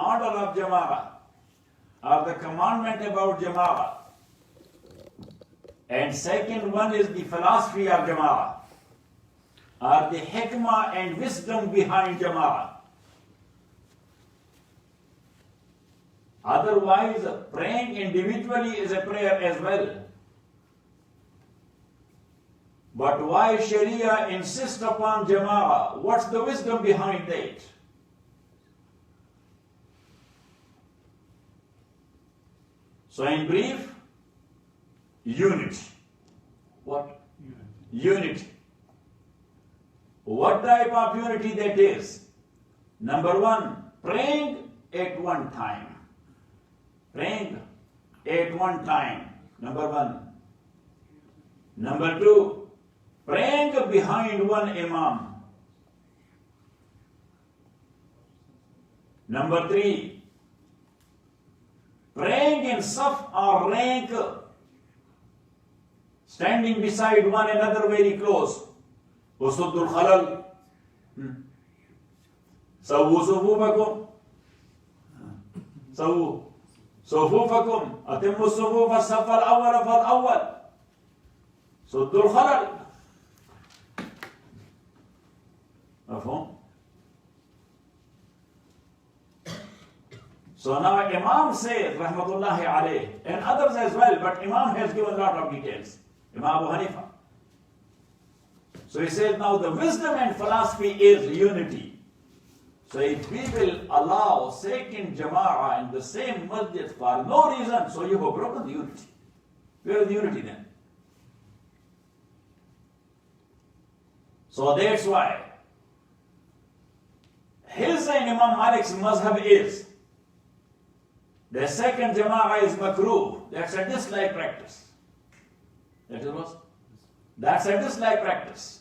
order of Jama'ah, or the commandment about Jama'ah. And second one is the philosophy of Jama'ah, or the hikmah and wisdom behind Jama'ah. Otherwise, praying individually is a prayer as well. But why Sharia insists upon Jama'ah? What's the wisdom behind that? So in brief, unity. What? Unity. What type of unity that is? Number one, praying at one time. Praying at one time. Number one. Number two, praying behind one imam. Number three, praying in saf or rank, standing beside one another very close. Usul Khalal. Sawu sufufakum. Sawu sufufakum. Atimmu sufufa safal awwal fal awwal. Usul Khalal. Mafhum? So now Imam says, Rahmatullahi alayh, and others as well, but Imam has given a lot of details. Imam Abu Hanifa. So he says now the wisdom and philosophy is unity. So if we will allow second Jama'ah in the same masjid for no reason, so you have broken the unity. Where is the unity then? So that's why his and Imam Malik's mazhab is the second Jama'ah is makruh. That's a dislike practice. That is what? That's a dislike practice.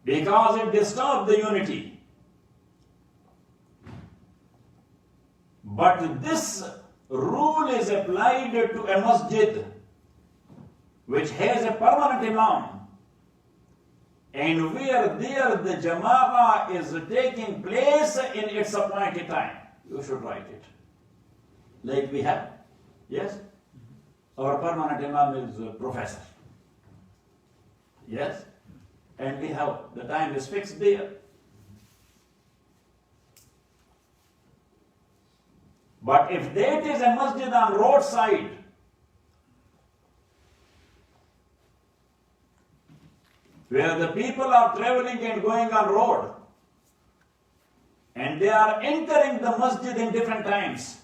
Because it disturbs the unity. But this rule is applied to a masjid which has a permanent imam, and where there the Jama'ah is taking place in its appointed time. You should write it. Like we have. Yes? Our permanent imam is a professor. Yes? And we have, the time is fixed there. But if that is a masjid on roadside, where the people are traveling and going on road, and they are entering the masjid in different times.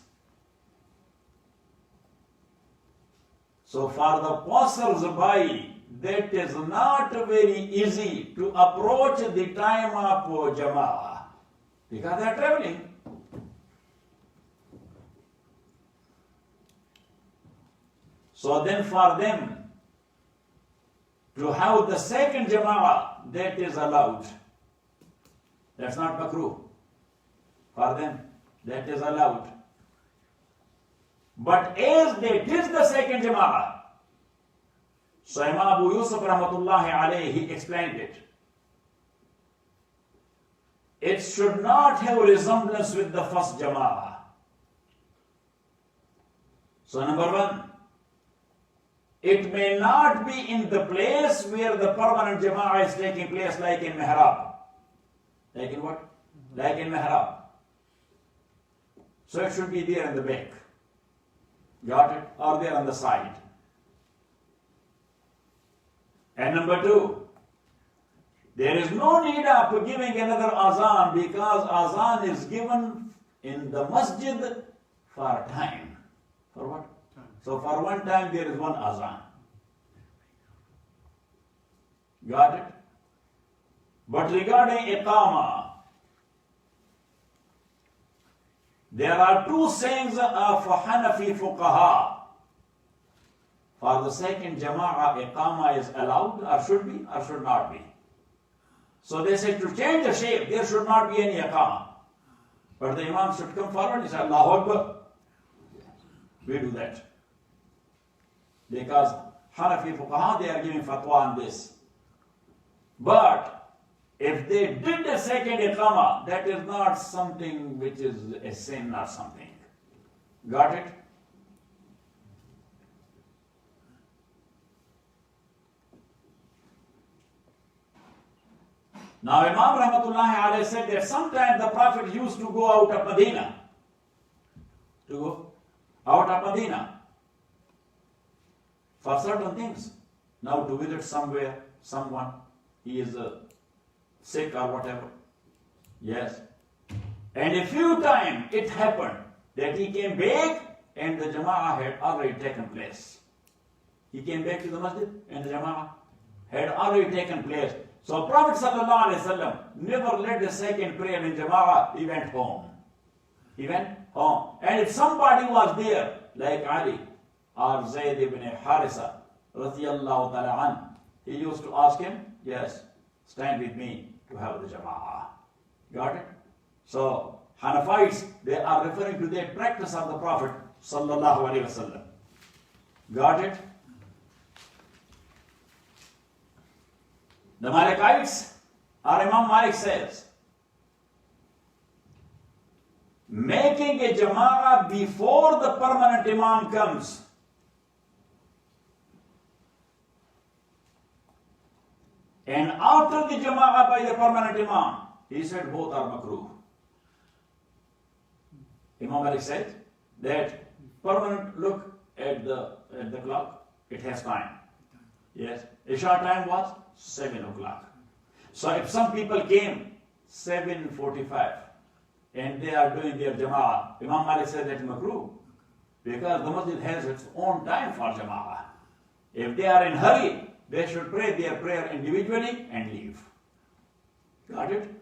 So for the passers-by, that is not very easy to approach the time of Jama'ah, because they are traveling. So then for them to have the second Jama'ah, that is allowed. That's not makruh. For them, that is allowed. But as that is the second Jama'ah, so Imam Abu Yusuf Rahmatullahi alayhi, he explained it. It should not have resemblance with the first Jama'ah. So number one, it may not be in the place where the permanent Jama'ah is taking place, like in Mihrab. Like in what? Like in Mihrab. So it should be there in the back. Got it? Or there on the side. And number two, there is no need of giving another azan, because azan is given in the masjid for time. For what? So for one time there is one azan. Got it? But regarding iqama, there are two sayings of Hanafi fuqaha. For the second Jama'ah, iqama is allowed, or should be, or should not be. So they say to change the shape, there should not be any iqama. But the imam should come forward and say, Allahu Akbar. We do that. Because Hanafi fuqaha, they are giving fatwa on this. But if they did a second iqama, that is not something which is a sin or something. Got it? Now Imam Rahmatullahi alayhi said that sometimes the Prophet used to go out of Medina. To go out of Medina for certain things. Now to visit somewhere, someone, he is sick or whatever. Yes. And a few times it happened that he came back and the Jama'ah had already taken place. He came back to the masjid and the Jama'ah had already taken place. So Prophet ﷺ never led the second prayer in Jama'ah, he went home. He went home. And if somebody was there, like Ali or Zayd ibn Harisa, radiyallahu ta'ala an, he used to ask him, yes, stand with me to have the Jama'ah. Got it? So Hanafites, they are referring to the practice of the Prophet sallallahu alaihi wasallam. Got it? The Malikites, or Imam Malik says, making a Jama'ah before the permanent Imam comes and after the Jama'ah by the permanent Imam, he said both are makruh. Imam Malik said that permanent, look at the clock, it has time. Yes, Isha time was 7 o'clock. So if some people came 7:45 and they are doing their Jama'ah, Imam Malik said that makruh, because the masjid has its own time for Jama'ah. If they are in hurry, they should pray their prayer individually and leave. Got it?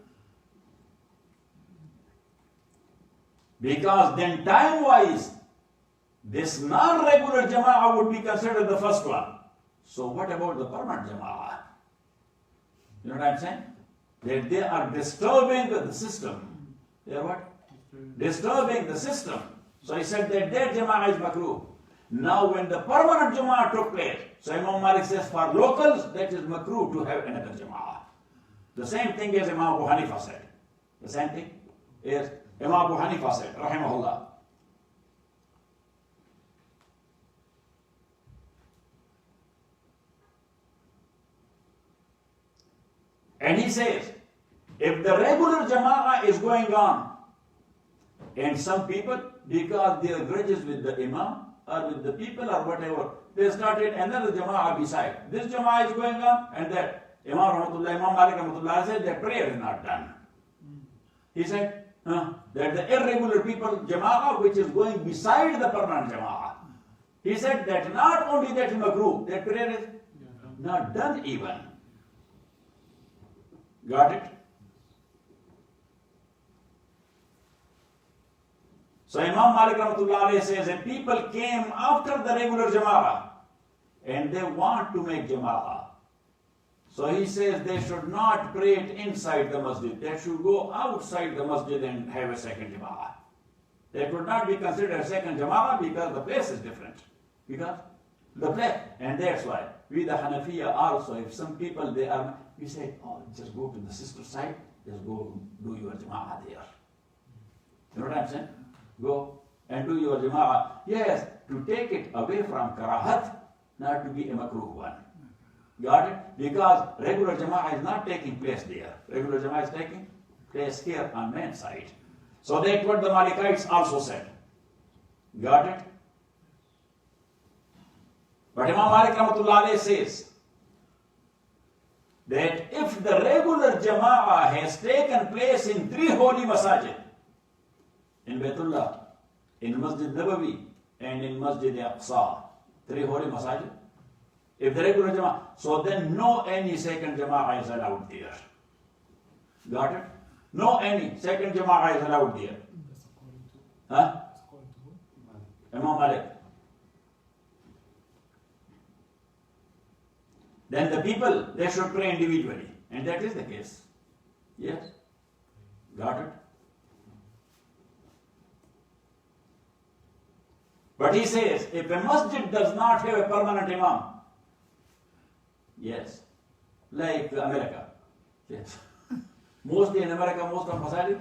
Because then time-wise, this non-regular Jama'ah would be considered the first one. So what about the permanent Jama'ah? You know what I'm saying? That they are disturbing the system. They are what? Disturbing the system. So he said that Jama'ah is makruh. Now when the permanent Jama'ah took place, so Imam Malik says for locals, that is makruh to have another Jama'ah. The same thing as Imam Abu Hanifa said. The same thing is Imam Abu Hanifa said, rahimahullah. And he says, if the regular Jama'ah is going on, and some people, because they are grudges with the Imam, or with the people, or whatever, they started another Jama'ah beside. This Jama'ah is going on, and that Imam Malik Rahmatullah said that prayer is not done. He said that the irregular people Jama'ah, which is going beside the permanent Jama'ah, he said that not only that in makruh, that prayer is not done even. Got it? So Imam Malik Rahmatullah says that people came after the regular Jama'ah and they want to make Jama'ah. So he says they should not pray it inside the masjid. They should go outside the masjid and have a second Jama'ah. They could not be considered a second Jama'ah because the place is different. Because the place, and that's why we the Hanafiya also, if some people they are, we say, oh, just go to the sister side, just go do your Jama'ah there. You know what I'm saying? Go and do your Jama'ah. Yes, to take it away from karahat, not to be a makruh one. Got it? Because regular Jama'ah is not taking place there. Regular Jama'ah is taking place here on man's side. So that's what the Malikites also said. Got it? But Imam Malik Rahmatullah says that if the regular Jama'ah has taken place in 3 holy masajid, in Baytullah, in Masjid Nabawi, and in Masjid Aqsa, 3 holy masajid, if the regular Jama'ah, so then no any second Jama'ah is allowed there. Got it? No any second Jama'ah is allowed there. Huh? Imam Malik. Then the people, they should pray individually. And that is the case. Yes? Got it? But he says, if a masjid does not have a permanent imam, Yes. Like America. Yes. Mostly in America, most of masajid.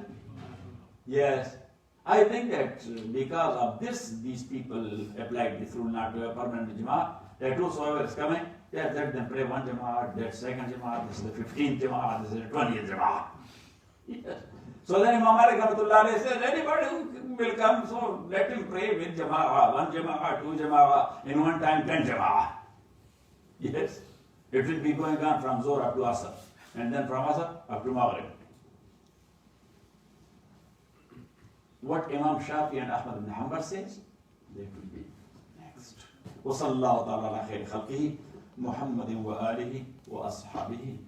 Yes. I think that because of this, these people applied this rule not to a permanent Jama'at, that whosoever is coming, let them pray one Jama'at, that second Jama'at, this is the 15th Jama'at, this is the 20th Jama'at. Yes. So then Imam Malik Rahmatullah says, anybody who will come, so let him pray with Jama'at, one Jama'at, two Jama'at, in one time 10 Jama'at. Yes. It will be going on from Zohr up to Asr, and then from Asr up to Maghrib. What Imam Shafi and Ahmad ibn Hanbal says, that will be next. وصلى الله تعالى على خير خلقه محمد وآله وأصحابه.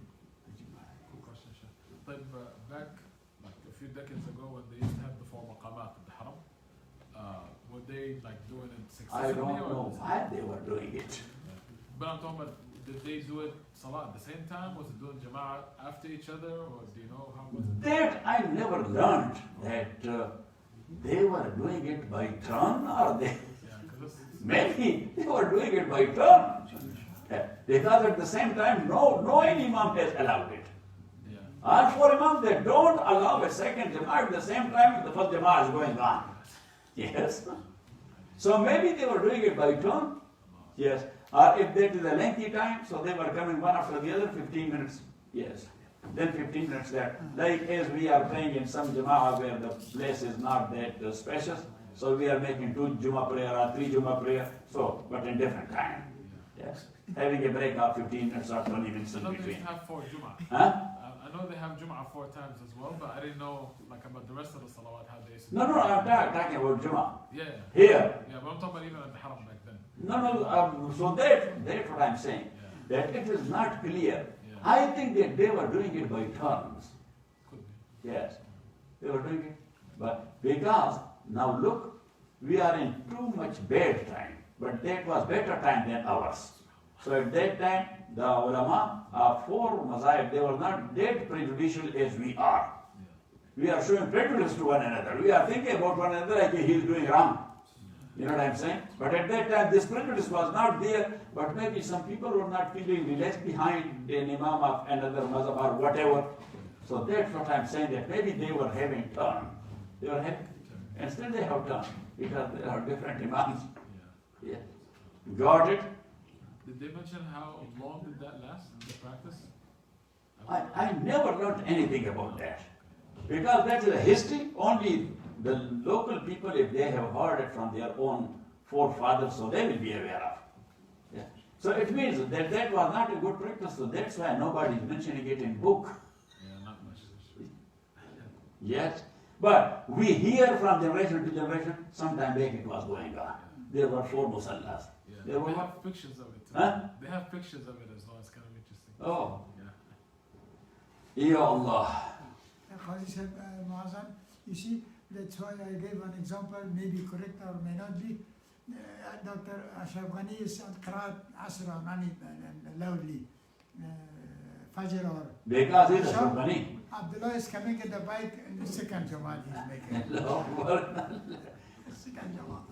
Cool question, Sheikh. Back like a few decades ago when they used to have the four maqamat in the haram, were they like doing it successfully? I don't know why they were doing it. Yeah. But I'm talking about, did they do it salah at the same time? Was it doing jama'ah after each other? Or do you know how was it? That I never learned that they were doing it by turn, or they maybe they were doing it by turn. Because at the same time, no any imam has allowed it. Yeah. All four imams, they don't allow a second jama'ah at the same time if the first jama'ah is going on. Yes. So maybe they were doing it by turn. Yes. Or if that is a lengthy time, so they were coming one after the other, 15 minutes. Yes. Then 15 minutes there. Like as we are praying in some jama'ah where the place is not that spacious, so we are making 2 Jummah prayer or 3 Jummah prayer, so, but in different time. Yes. Having a break of 15 minutes or 20 minutes in between. I know they have 4 Jummah. Huh? I know they have Jummah 4 times as well, but I didn't know like about the rest of the salawat, how they used to No, I'm talking about Jummah. Yeah. Here. Yeah, but I'm talking about even at the haram back then. No, so that's what I'm saying. Yeah. That it is not clear. Yeah. I think that they were doing it by turns. Could be. Yes, they were doing it. But because, now look, we are in too much bad time. But that was better time than ours. So at that time, the ulama of 4 mazahib, they were not that prejudicial as we are. We are showing prejudice to one another. We are thinking about one another like he is doing wrong. You know what I'm saying? But at that time, this prejudice was not there. But maybe some people were not feeling left behind an imam of another mazhab or whatever. So that's what I'm saying, that maybe they were having turn. They were having, and still they have turn, because there are different imams. Yeah. Got it? Did they mention how long did that last, the practice? I never learned anything about that. Because that is a history, only the local people, if they have heard it from their own forefathers, so they will be aware of. Yeah. So it means that that was not a good practice, so that's why nobody is mentioning it in book. Yeah, not much. Yes. But we hear from generation to generation, sometime back it was going on. There were 4 musallas. Yeah. There were They have pictures of it too. Huh? They have pictures of it as well, it's kind of interesting. Oh. Yeah. Ya Allah. Qazi said, Muazzam, you see, that's why I gave an example, maybe correct or may not be. Dr. Ashraf Ghani is at Qiraat Asr or Nani loudly. Fajr or... Because it is funny. Abdullah is coming at the bike and the second Jamaat he's making. Second Jamaat.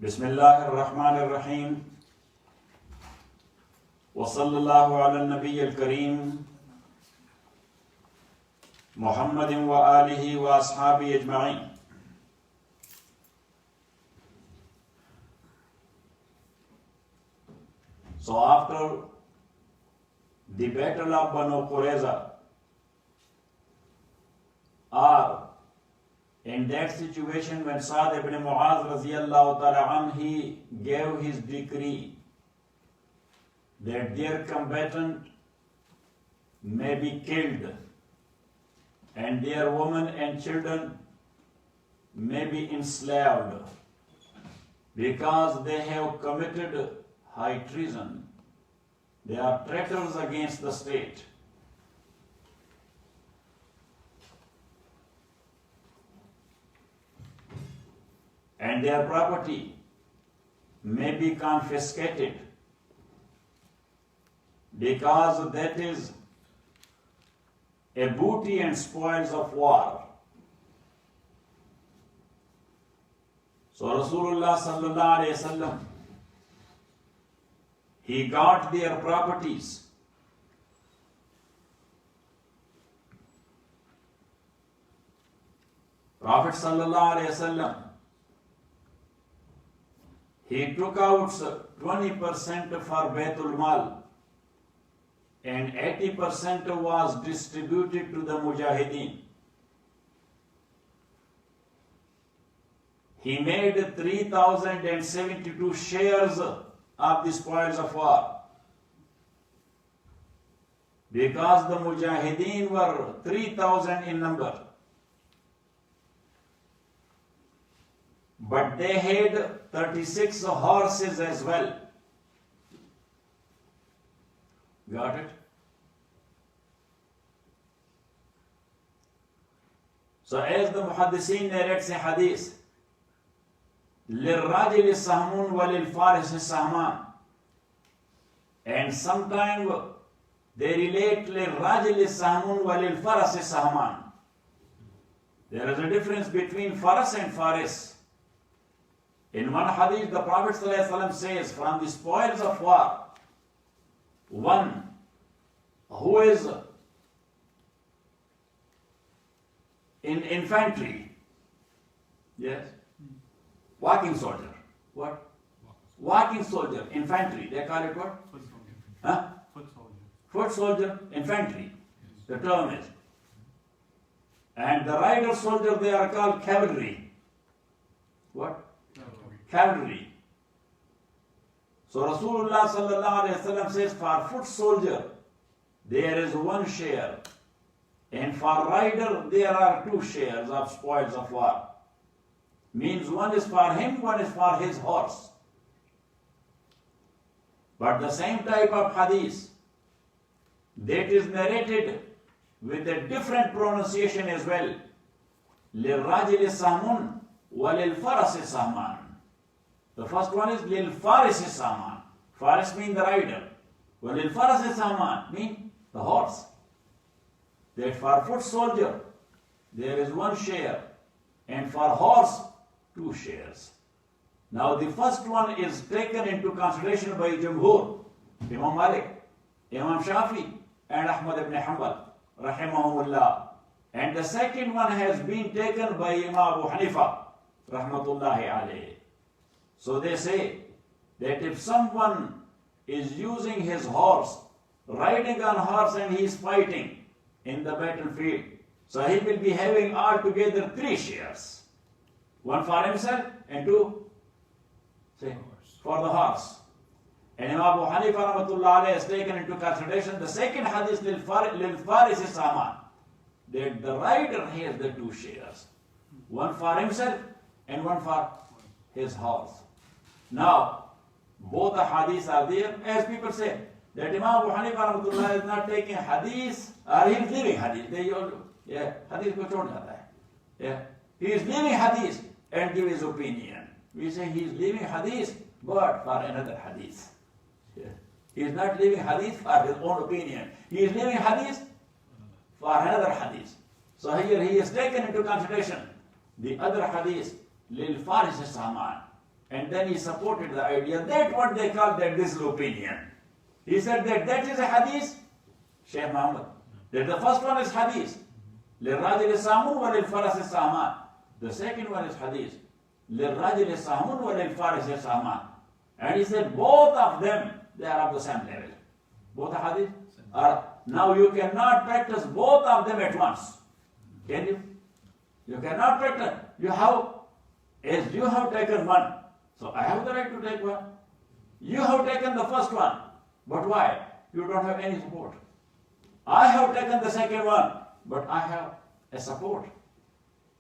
بسم الله الرحمن الرحيم وصلى الله على النبي الكريم محمد وآله وأصحابه أجمعين. So after the battle of Banu Qurayza, or in that situation when Sa'd ibn Mu'adh radiyallahu ta'ala anhu, he gave his decree that their combatant may be killed and their women and children may be enslaved because they have committed high treason. They are traitors against the state. And their property may be confiscated because that is a booty and spoils of war. So Rasulullah sallallahu alayhi wasallam, he got their properties. Prophet sallallahu alayhi wasallam, he took out 20% for Baitul Mal and 80% was distributed to the Mujahideen. He made 3,072 shares of the spoils of war. Because the Mujahideen were 3,000 in number. But they had 36 horses as well. Got it? So as the Muhaddiseen narrates a hadith, لِلرَّجِلِ السَّهْمٌ وَلِلْفَارِسِ السَّهْمَانِ, and sometimes they relate لِلرَّجِلِ السَّهْمٌ وَلِلْفَرَسِ السَّهْمَانِ. There is a difference between faras and faris. In one hadith, the Prophet ﷺ says, from the spoils of war, one who is in infantry, yes, walking soldier, what? Walking soldier, infantry, they call it what? Foot soldier. Huh? Foot soldier. Foot soldier, infantry, the term is. And the rider soldier, they are called cavalry. What? Cavalry. So Rasulullah sallallahu alayhi wa sallam says, for foot soldier, there is one share. And for rider, there are 2 shares of spoils of war. Means one is for him, one is for his horse. But the same type of hadith, that is narrated with a different pronunciation as well. لِلرَّجِلِ سَهْمٌ وَلِلْفَرَسِ سَهْمَانِ. The first one is لِلْفَارِسِ سَهْمَانِ. Faris means the rider. وَلِلْفَرَسِ سَهْمَانِ means the horse. That for foot soldier, there is 1 share. And for horse, 2 shares. Now the first one is taken into consideration by Jumhur, Imam Malik, Imam Shafi, and Ahmad ibn Hanbal, rahimahumullah. And the second one has been taken by Imam Abu Hanifa, rahmatullahi alayhi. So they say that if someone is using his horse, riding on horse and he is fighting in the battlefield, so he will be having altogether 3 shares. 1 for himself and 2 for the horse. And Imam Abu Hanifa rahmatullah alayhi has taken into consideration the second hadith, lil-farisi saman, that the rider has the 2 shares. 1 for himself and 1 for his horse. Now, both the hadiths are there, as people say, that Imam Abu Hanifa rahmatullah is not taking hadith, or he is leaving hadith. Hadith ko chhod jata hai. He is leaving hadith and give his opinion. We say he is leaving hadith, but for another hadith. He is not leaving hadith for his own opinion. He is leaving hadith for another hadith. So here he is taken into consideration the other hadith, lil faris saman. And then he supported the idea that what they call that this is opinion. He said that is a hadith, Shaykh Muhammad. That the first one is hadith. لِلرَّجِلِ سَامٌ وَلِلْفَرَسِ سَامَانِ. The second one is hadith. لِلرَّجِلِ سَامٌ وَلِلْفَرَسِ سَامَانِ. And he said both of them, they are of the same level. Both the hadith are. Now you cannot practice both of them at once. Can you? You cannot practice. You have taken one. So I have the right to take one. You have taken the first one. But why? You don't have any support. I have taken the second one, but I have a support.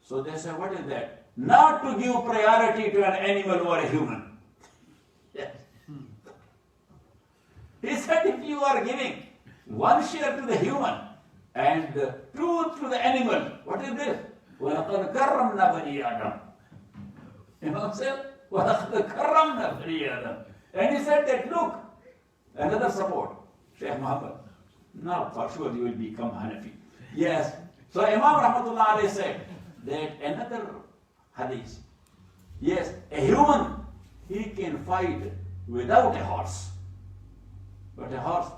So they say, what is that? Not to give priority to an animal or a human. Yes. He said, if you are giving 1 share to the human and 2 to the animal, what is this? وَلَقَدْ كَرَّمْنَا بَنِي آدَمَ. Imam said, وَلَقَدْ كَرَّمْنَا بَنِي آدَمَ. And he said that, look, another support, Shaykh Muhammad. Now for sure you will become Hanafi. Yes. So Imam Rahmatullah alayhi said that another hadith, Yes, a human, he can fight without a horse. But a horse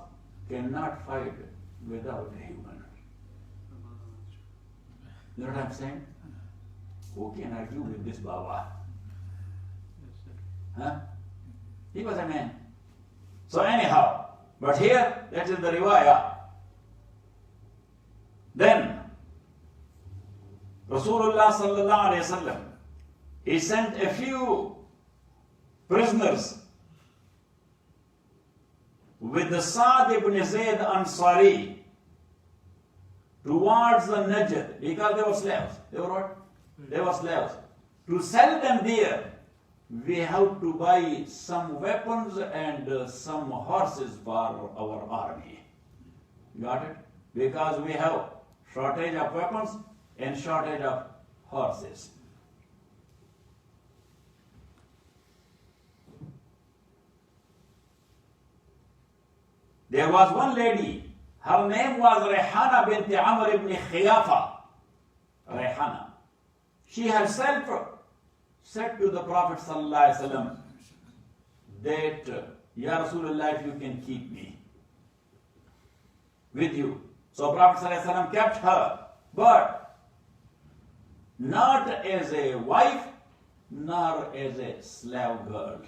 cannot fight without a human. You know what I'm saying? Who can argue with this Baba? Huh? He was a man. So anyhow, but here, that is the riwayah. Then, Rasulullah sallallahu alayhi wa sallam, he sent a few prisoners with the Sa'd ibn Zayd Ansari towards the Najd, because they were slaves. They were what? They were slaves. To sell them there, we have to buy some weapons and some horses for our army. Got it? Because we have shortage of weapons and shortage of horses. There was one lady, her name was Rayhana bint Amr ibn Khiyafa. Rayhana. She herself said to the Prophet ﷺ that, Ya Rasulullah, if you can keep me with you. So Prophet ﷺ kept her, but not as a wife, nor as a slave girl.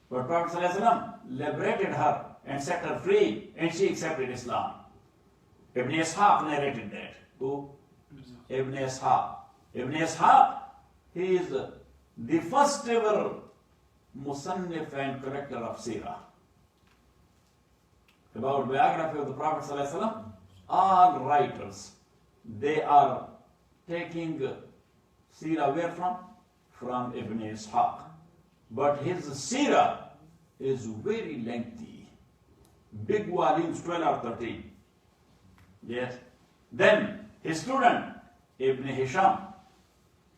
But Prophet ﷺ liberated her and set her free, and she accepted Islam. Ibn Ishaq narrated that. Who? Ibn Ishaq. Ibn Ishaq, he is the first ever Musannif and corrector of Seerah. About biography of the Prophet ﷺ, all writers, they are taking Seerah where from? From Ibn Ishaq. But his Seerah is very lengthy. Big volumes, 12 or 13. Yes. Then his student, Ibn Hisham,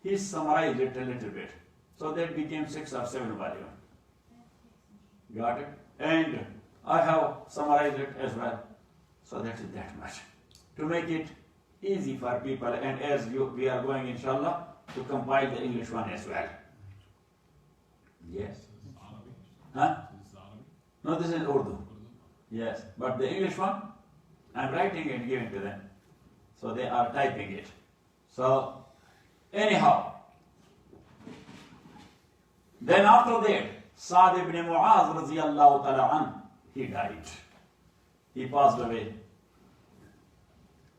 he summarized it a little bit. So that became 6 or 7 volumes. Got it? And I have summarized it as well. So that is that much. To make it easy for people, and as we are going, inshallah, to compile the English one as well. Yes. Huh? No, this is Urdu. Yes, but the English one, I'm writing and giving to them. So they are typing it. So, anyhow, then after that, Sa'd ibn Mu'az radiyallahu ta'ala an, he died. He passed away.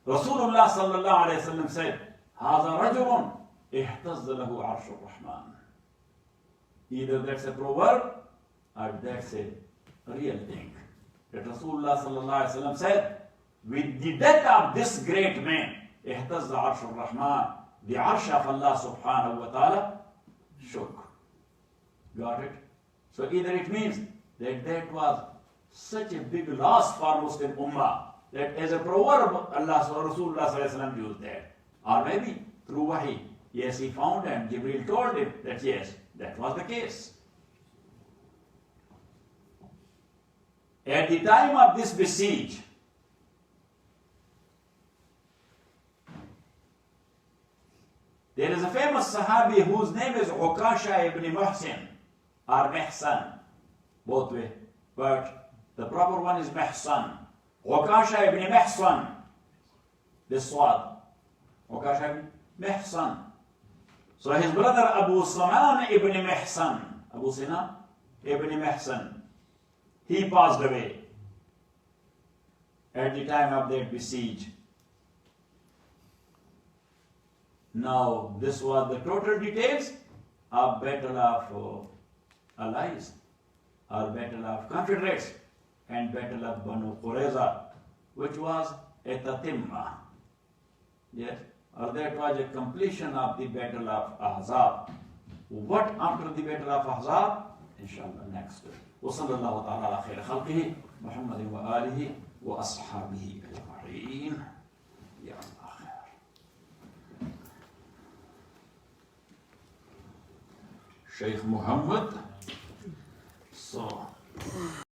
Rasulullah sallallahu alayhi wa sallam said, هَذَا رَجُلٌ اِحْتَزَّ لَهُ عَرْشُ الرَّحْمَنِ. Either that's a proverb or that's a real thing. That Rasulullah sallallahu alayhi wa sallam said, with the death of this great man, اِحْتَزَّ عَرْشُ الرَّحْمَنِ, the arsh of Allah subhanahu wa ta'ala shook. Got it? So either it means that that was such a big loss for Muslim Ummah, that as a proverb, Allah Rasulullah sallallahu alayhi wa sallam used that. Or maybe through wahi. Yes, he found and Jibreel told him that yes, that was the case. At the time of this besiege, there is a famous Sahabi whose name is Ukasha ibn Muhsin, or Mihsan, both way, but the proper one is Mihsan. Ukasha ibn Mihsan, this swad. Ukasha ibn Mihsan. So his brother Abu Sinan ibn Mihsan, Abu Sinan ibn Mihsan, he passed away at the time of that besiege. Now, this was the total details of Battle of Allies, or Battle of Confederates, and Battle of Banu Qurayza, which was a tatimma. Yes, or that was a completion of the Battle of Ahzab. What after the Battle of Ahzab? Inshallah, next. وصلى الله تعالى على خير خلقه محمد وآله وأصحابه أجمعين. يا الله خير. Sheikh Muhammad. So